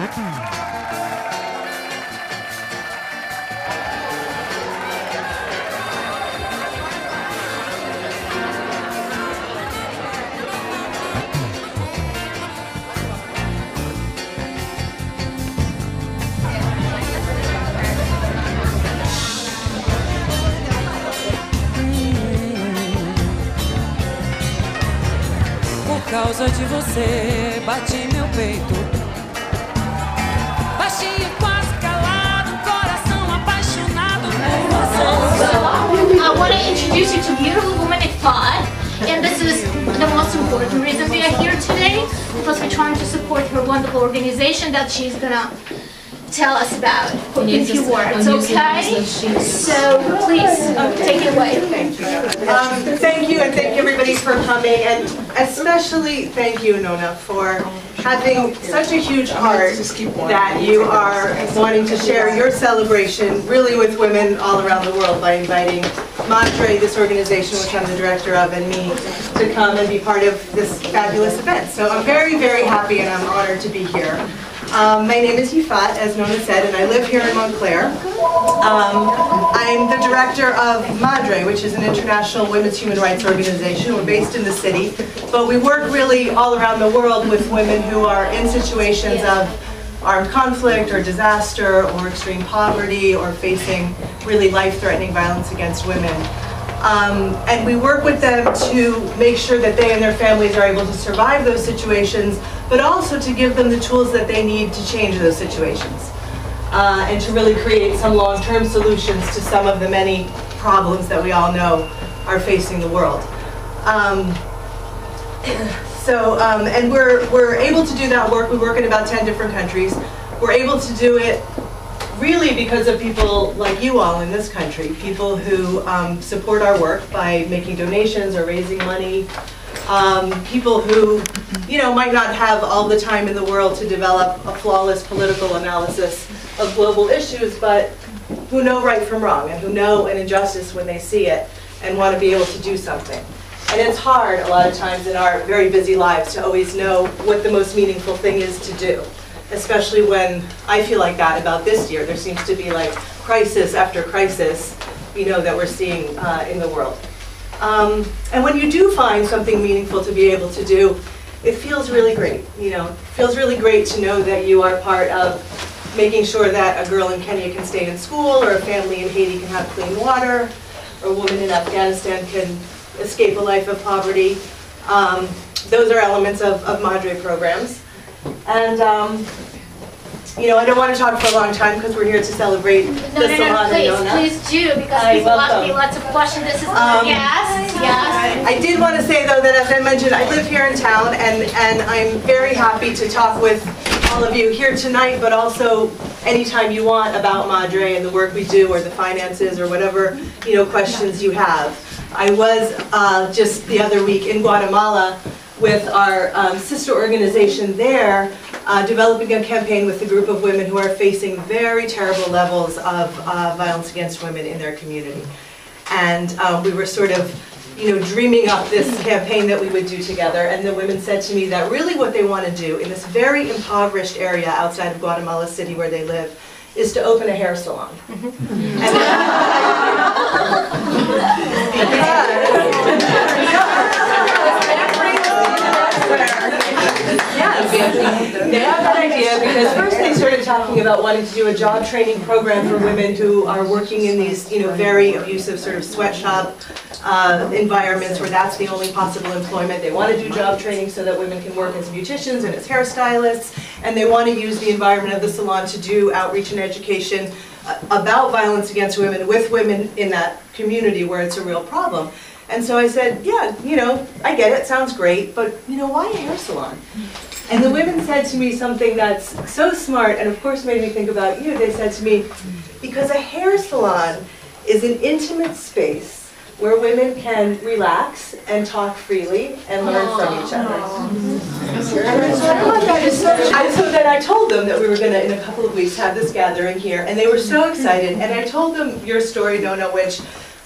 Por causa de você, bati meu peito. Baixinho, quase calado, coração apaixonado por você. I want to introduce you to beautiful women I thought, and this is the most important reason we are here today, because we're trying to support her wonderful organization that she's gonna tell us about in a few words, okay? So please, take it away. Thank you, and thank everybody for coming, and especially thank you, Nona, for having such a huge heart that you are wanting to share your celebration really with women all around the world by inviting MADRE, this organization which I'm the director of, and me to come and be part of this fabulous event. So I'm very, very happy and I'm honored to be here. My name is Yifat, as Nona said, and I live here in Montclair. I'm the director of MADRE, which is an international women's human rights organization. We're based in the city, but we work really all around the world with women who are in situations of armed conflict or disaster or extreme poverty or facing really life-threatening violence against women. And we work with them to make sure that they and their families are able to survive those situations, but also to give them the tools that they need to change those situations. And to really create some long-term solutions to some of the many problems that we all know are facing the world. And we're able to do that work. We work in about 10 different countries. We're able to do it really because of people like you all in this country, people who support our work by making donations or raising money, people who, might not have all the time in the world to develop a flawless political analysis of global issues, but who know right from wrong and who know an injustice when they see it and want to be able to do something. And it's hard a lot of times in our very busy lives to always know what the most meaningful thing is to do, especially when I feel like that about this year. There seems to be like crisis after crisis, that we're seeing in the world. And when you do find something meaningful to be able to do, it feels really great. It feels really great to know that you are part of making sure that a girl in Kenya can stay in school, or a family in Haiti can have clean water, or a woman in Afghanistan can escape a life of poverty. Those are elements of MADRE programs. And I don't want to talk for a long time because we're here to celebrate the salon. Please do, because people ask me lots of questions. This is yes. I did want to say though that, as I mentioned, I live here in town, and I'm very happy to talk with all of you here tonight, but also anytime you want about MADRE and the work we do, or the finances, or whatever questions you have. I was just the other week in Guatemala with our sister organization there, developing a campaign with a group of women who are facing very terrible levels of violence against women in their community. And we were sort of dreaming up this campaign that we would do together, and the women said to me that really what they want to do in this very impoverished area outside of Guatemala City where they live is to open a hair salon. They have that idea because first they started talking about wanting to do a job training program for women who are working in these, very abusive sort of sweatshop environments where that's the only possible employment. They want to do job training so that women can work as beauticians and as hairstylists, and they want to use the environment of the salon to do outreach and education about violence against women with women in that community where it's a real problem. And so I said, yeah, I get it, sounds great, but why a hair salon? And the women said to me something that's so smart, and of course made me think about you. They said to me, because a hair salon is an intimate space where women can relax and talk freely and learn from each other. And so then I told them that we were going to, in a couple of weeks, have this gathering here, and they were so excited. And I told them your story, Nona, which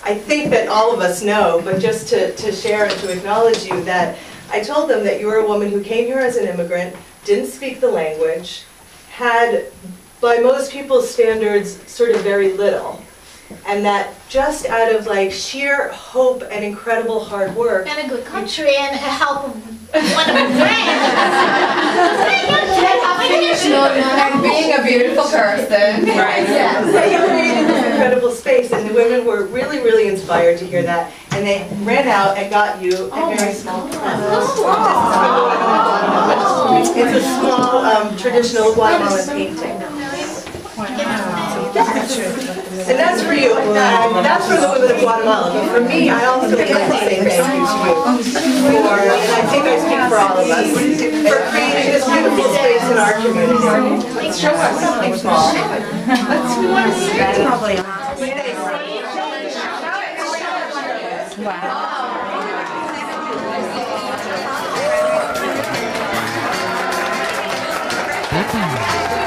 I think that all of us know, but just to share and to acknowledge you, that I told them that you were a woman who came here as an immigrant, didn't speak the language, had, by most people's standards, sort of very little. And that just out of like sheer hope and incredible hard work. And a good country and a help of one of my friends. And being a beautiful person. Right. Yes. They created this incredible space, and the women were really, really inspired to hear that. And they ran out and got you a very small present. It's a small traditional Guatemalan painting. And that's for you, and that's for the women of Guatemala. But for me, I also want to say thank you to you for, and I think I speak for all of us, for creating this beautiful space in our community. Let's show us something small. We want to see it. Probably. Wow.